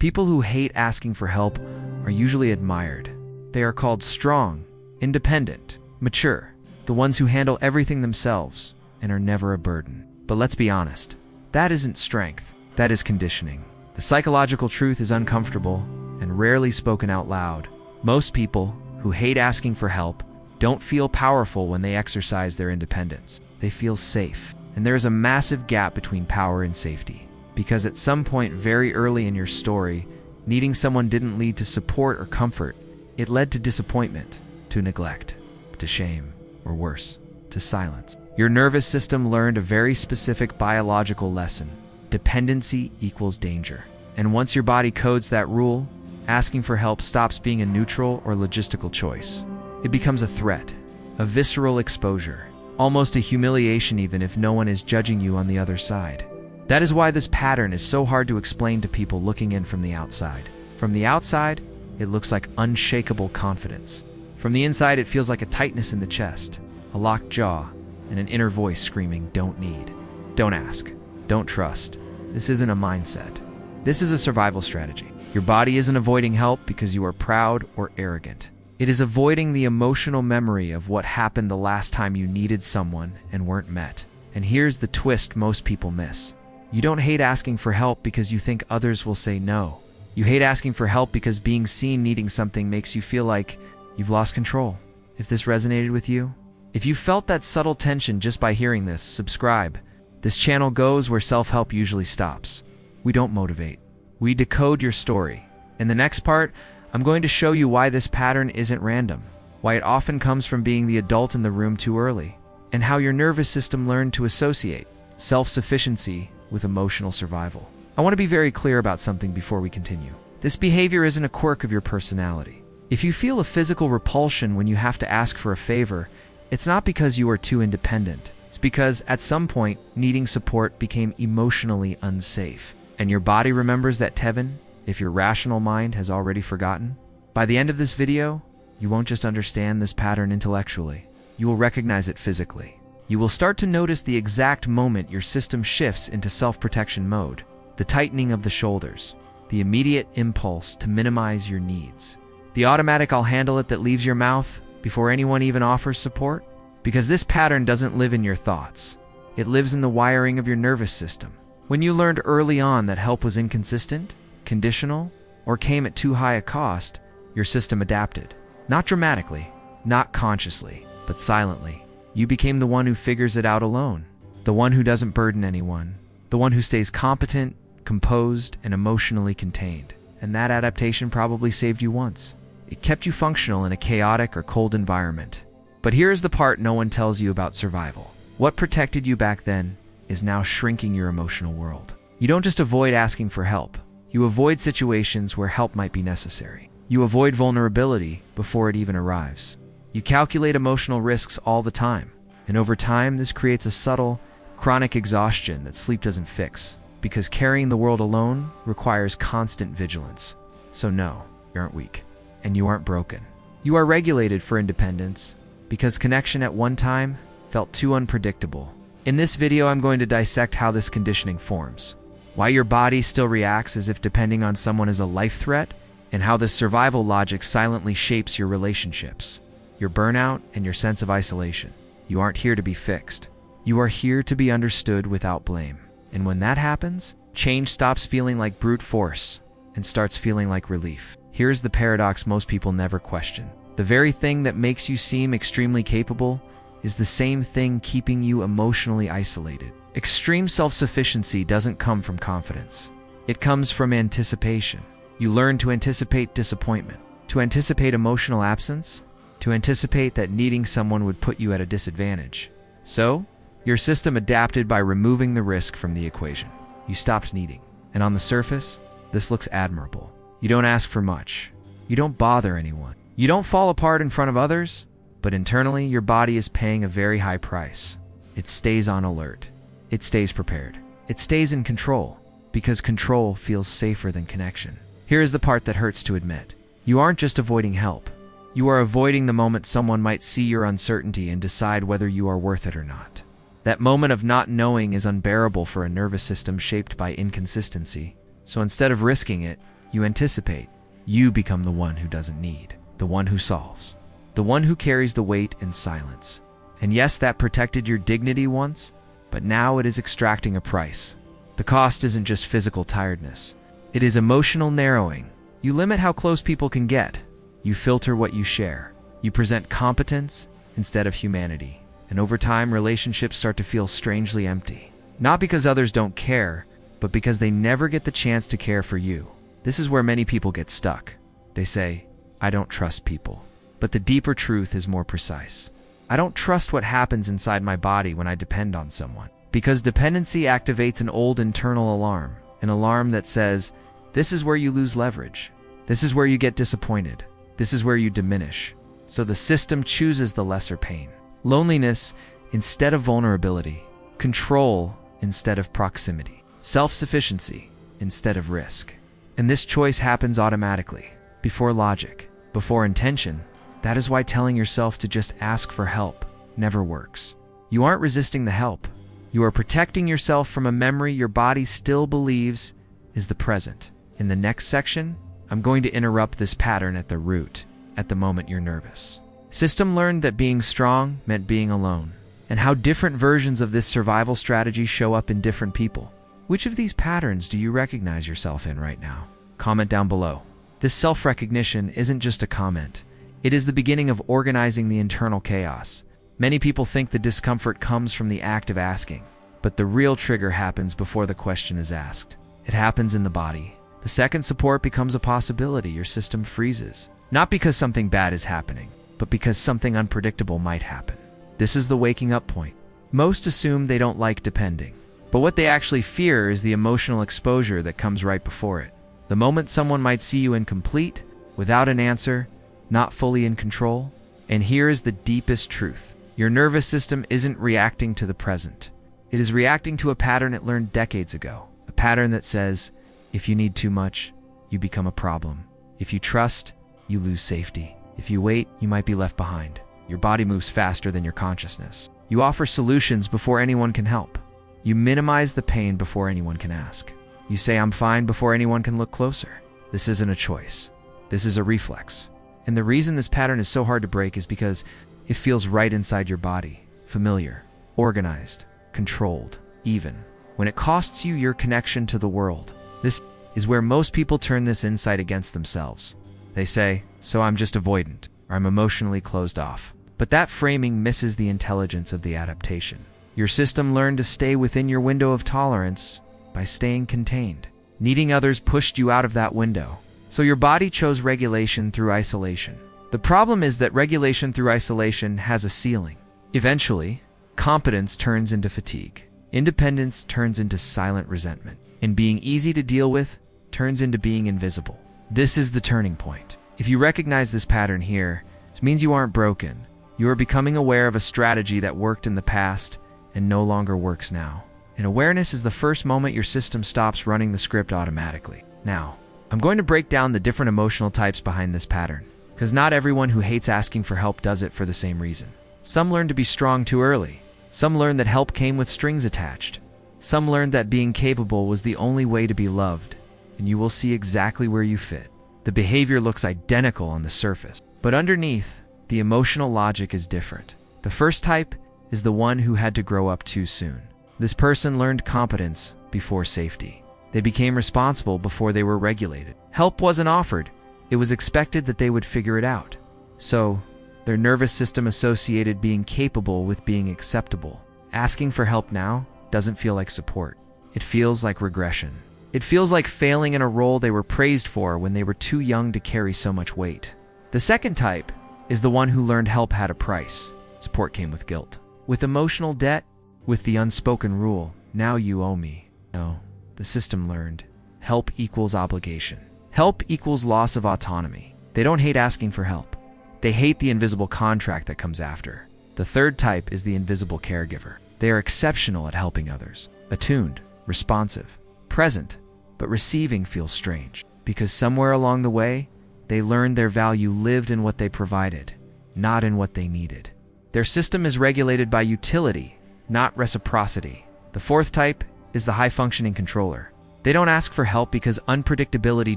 People who hate asking for help are usually admired. They are called strong, independent, mature, the ones who handle everything themselves and are never a burden. But let's be honest, that isn't strength, that is conditioning. The psychological truth is uncomfortable and rarely spoken out loud. Most people who hate asking for help don't feel powerful when they exercise their independence. They feel safe. And there is a massive gap between power and safety. Because at some point very early in your story, needing someone didn't lead to support or comfort. It led to disappointment, to neglect, to shame, or worse, to silence. Your nervous system learned a very specific biological lesson. Dependency equals danger. And once your body codes that rule, asking for help stops being a neutral or logistical choice. It becomes a threat, a visceral exposure, almost a humiliation even if no one is judging you on the other side. That is why this pattern is so hard to explain to people looking in from the outside. From the outside, it looks like unshakable confidence. From the inside, it feels like a tightness in the chest, a locked jaw, and an inner voice screaming, "Don't need, don't ask, don't trust." This isn't a mindset. This is a survival strategy. Your body isn't avoiding help because you are proud or arrogant. It is avoiding the emotional memory of what happened the last time you needed someone and weren't met. And here's the twist most people miss. You don't hate asking for help because you think others will say no. You hate asking for help because being seen needing something makes you feel like you've lost control. If this resonated with you, if you felt that subtle tension just by hearing this, subscribe. This channel goes where self-help usually stops. We don't motivate. We decode your story. In the next part, I'm going to show you why this pattern isn't random, why it often comes from being the adult in the room too early, and how your nervous system learned to associate self-sufficiency with emotional survival. I want to be very clear about something before we continue. This behavior isn't a quirk of your personality. If you feel a physical repulsion when you have to ask for a favor, it's not because you are too independent. It's because at some point, needing support became emotionally unsafe. And your body remembers that Tevin, if your rational mind has already forgotten. By the end of this video, you won't just understand this pattern intellectually. You will recognize it physically. You will start to notice the exact moment your system shifts into self-protection mode, the tightening of the shoulders, the immediate impulse to minimize your needs, the automatic "I'll handle it" that leaves your mouth before anyone even offers support. Because this pattern doesn't live in your thoughts. It lives in the wiring of your nervous system. When you learned early on that help was inconsistent, conditional, or came at too high a cost, your system adapted. Not dramatically, not consciously, but silently. You became the one who figures it out alone, the one who doesn't burden anyone, the one who stays competent, composed, and emotionally contained. And that adaptation probably saved you once. It kept you functional in a chaotic or cold environment. But here's the part no one tells you about survival. What protected you back then is now shrinking your emotional world. You don't just avoid asking for help. You avoid situations where help might be necessary. You avoid vulnerability before it even arrives. You calculate emotional risks all the time. And over time, this creates a subtle, chronic exhaustion that sleep doesn't fix. Because carrying the world alone requires constant vigilance. So no, you aren't weak. And you aren't broken. You are regulated for independence, because connection at one time felt too unpredictable. In this video, I'm going to dissect how this conditioning forms, why your body still reacts as if depending on someone is a life threat, and how this survival logic silently shapes your relationships, your burnout, and your sense of isolation. You aren't here to be fixed. You are here to be understood without blame. And when that happens, change stops feeling like brute force and starts feeling like relief. Here's the paradox most people never question. The very thing that makes you seem extremely capable is the same thing keeping you emotionally isolated. Extreme self-sufficiency doesn't come from confidence. It comes from anticipation. You learn to anticipate disappointment, to anticipate emotional absence, to anticipate that needing someone would put you at a disadvantage. So, your system adapted by removing the risk from the equation. You stopped needing. And on the surface, this looks admirable. You don't ask for much. You don't bother anyone. You don't fall apart in front of others, but internally your body is paying a very high price. It stays on alert. It stays prepared. It stays in control, because control feels safer than connection. Here is the part that hurts to admit. You aren't just avoiding help. You are avoiding the moment someone might see your uncertainty and decide whether you are worth it or not. That moment of not knowing is unbearable for a nervous system shaped by inconsistency. So instead of risking it, You anticipate. You become the one who doesn't need, the one who solves, the one who carries the weight in silence. And yes, that protected your dignity once, but now it is extracting a price. The cost isn't just physical tiredness. It is emotional narrowing. You limit how close people can get. You filter what you share. You present competence instead of humanity. And over time, relationships start to feel strangely empty. Not because others don't care, but because they never get the chance to care for you. This is where many people get stuck. They say, I don't trust people. But the deeper truth is more precise. I don't trust what happens inside my body when I depend on someone. Because dependency activates an old internal alarm, an alarm that says, this is where you lose leverage. This is where you get disappointed. This is where you diminish. So the system chooses the lesser pain. Loneliness instead of vulnerability. Control instead of proximity. Self-sufficiency instead of risk. And this choice happens automatically, before logic, before intention. That is why telling yourself to just ask for help never works. You aren't resisting the help. You are protecting yourself from a memory your body still believes is the present. In the next section, I'm going to interrupt this pattern at the root, at the moment you're nervous. System learned that being strong meant being alone, and how different versions of this survival strategy show up in different people. Which of these patterns do you recognize yourself in right now? Comment down below. This self-recognition isn't just a comment. It is the beginning of organizing the internal chaos. Many people think the discomfort comes from the act of asking, but the real trigger happens before the question is asked. It happens in the body. The second support becomes a possibility. Your system freezes. Not because something bad is happening, but because something unpredictable might happen. This is the waking up point. Most assume they don't like depending, but what they actually fear is the emotional exposure that comes right before it. The moment someone might see you incomplete, without an answer, not fully in control. And here is the deepest truth. Your nervous system isn't reacting to the present. It is reacting to a pattern it learned decades ago. A pattern that says, if you need too much, you become a problem. If you trust, you lose safety. If you wait, you might be left behind. Your body moves faster than your consciousness. You offer solutions before anyone can help. You minimize the pain before anyone can ask. You say, I'm fine, before anyone can look closer. This isn't a choice. This is a reflex. And the reason this pattern is so hard to break is because it feels right inside your body. Familiar, organized, controlled, even when it costs you your connection to the world. This is where most people turn this insight against themselves. They say, so I'm just avoidant, or I'm emotionally closed off. But that framing misses the intelligence of the adaptation. Your system learned to stay within your window of tolerance by staying contained. Needing others pushed you out of that window. So your body chose regulation through isolation. The problem is that regulation through isolation has a ceiling. Eventually, competence turns into fatigue. Independence turns into silent resentment. And being easy to deal with turns into being invisible. This is the turning point. If you recognize this pattern here, it means you aren't broken. You are becoming aware of a strategy that worked in the past and no longer works now. And awareness is the first moment your system stops running the script automatically. Now, I'm going to break down the different emotional types behind this pattern, because not everyone who hates asking for help does it for the same reason. Some learn to be strong too early. Some learn that help came with strings attached. Some learned that being capable was the only way to be loved, and you will see exactly where you fit. The behavior looks identical on the surface, but underneath, the emotional logic is different. The first type is the one who had to grow up too soon. This person learned competence before safety. They became responsible before they were regulated. Help wasn't offered. It was expected that they would figure it out. So, their nervous system associated being capable with being acceptable. Asking for help now doesn't feel like support. It feels like regression. It feels like failing in a role they were praised for when they were too young to carry so much weight. The second type is the one who learned help had a price. Support came with guilt, with emotional debt, with the unspoken rule, now you owe me. No, the system learned help equals obligation. Help equals loss of autonomy. They don't hate asking for help. They hate the invisible contract that comes after. The third type is the invisible caregiver. They are exceptional at helping others, attuned, responsive, present, but receiving feels strange. Because somewhere along the way, they learned their value lived in what they provided, not in what they needed. Their system is regulated by utility, not reciprocity. The fourth type is the high-functioning controller. They don't ask for help because unpredictability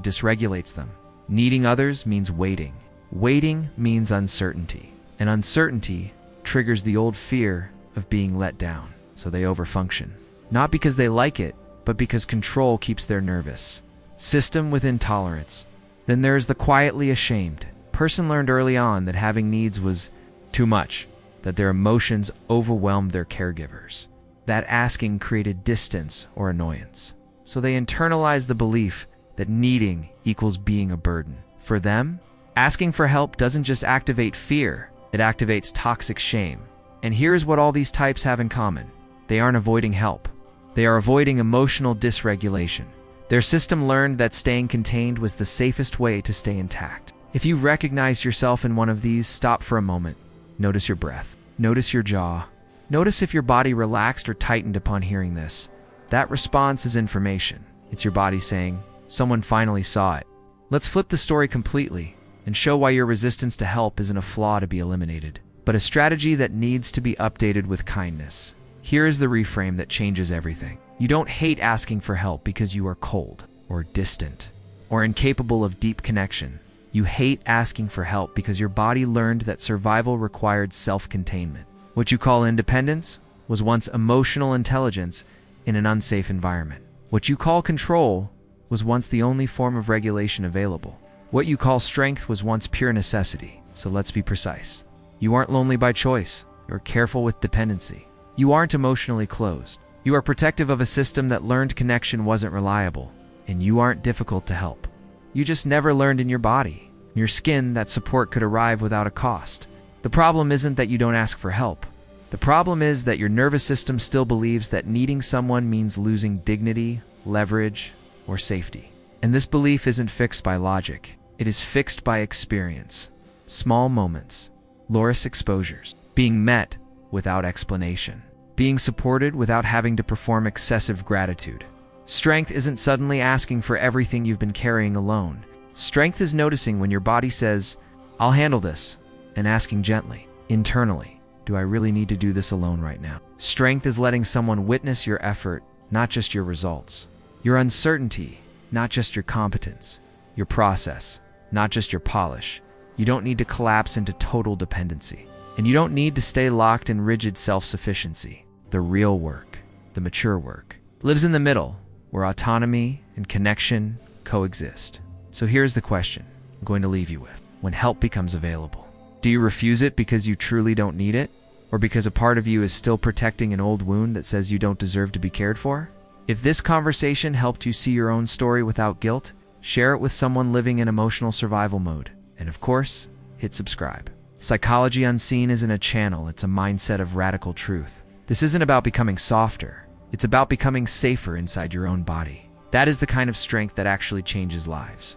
dysregulates them. Needing others means waiting. Waiting means uncertainty. And uncertainty triggers the old fear of being let down. So they overfunction. Not because they like it, but because control keeps their nervous system within tolerance. Then there is the quietly ashamed. Person learned early on that having needs was too much, that their emotions overwhelmed their caregivers. That asking created distance or annoyance. So they internalized the belief that needing equals being a burden. For them, asking for help doesn't just activate fear, it activates toxic shame. And here's what all these types have in common. They aren't avoiding help. They are avoiding emotional dysregulation. Their system learned that staying contained was the safest way to stay intact. If you recognize yourself in one of these, stop for a moment. Notice your breath. Notice your jaw. Notice if your body relaxed or tightened upon hearing this. That response is information. It's your body saying, someone finally saw it. Let's flip the story completely and show why your resistance to help isn't a flaw to be eliminated, but a strategy that needs to be updated with kindness. Here is the reframe that changes everything. You don't hate asking for help because you are cold or distant or incapable of deep connection. You hate asking for help because your body learned that survival required self-containment. What you call independence was once emotional intelligence in an unsafe environment. What you call control was once the only form of regulation available. What you call strength was once pure necessity. So let's be precise. You aren't lonely by choice. You're careful with dependency. You aren't emotionally closed. You are protective of a system that learned connection wasn't reliable. And you aren't difficult to help. You just never learned in your body, your skin, that support could arrive without a cost. The problem isn't that you don't ask for help. The problem is that your nervous system still believes that needing someone means losing dignity, leverage, or safety. And this belief isn't fixed by logic. It is fixed by experience. Small moments, low-risk exposures, being met without explanation, being supported without having to perform excessive gratitude. Strength isn't suddenly asking for everything you've been carrying alone. Strength is noticing when your body says, I'll handle this, and asking gently, internally, do I really need to do this alone right now? Strength is letting someone witness your effort, not just your results. Your uncertainty, not just your competence. Your process, not just your polish. You don't need to collapse into total dependency. And you don't need to stay locked in rigid self-sufficiency. The real work, the mature work, lives in the middle, where autonomy and connection coexist. So here's the question I'm going to leave you with. When help becomes available, do you refuse it because you truly don't need it? Or because a part of you is still protecting an old wound that says you don't deserve to be cared for? If this conversation helped you see your own story without guilt, share it with someone living in emotional survival mode. And of course, hit subscribe. Psychology Unseen isn't a channel, it's a mindset of radical truth. This isn't about becoming softer. It's about becoming safer inside your own body. That is the kind of strength that actually changes lives.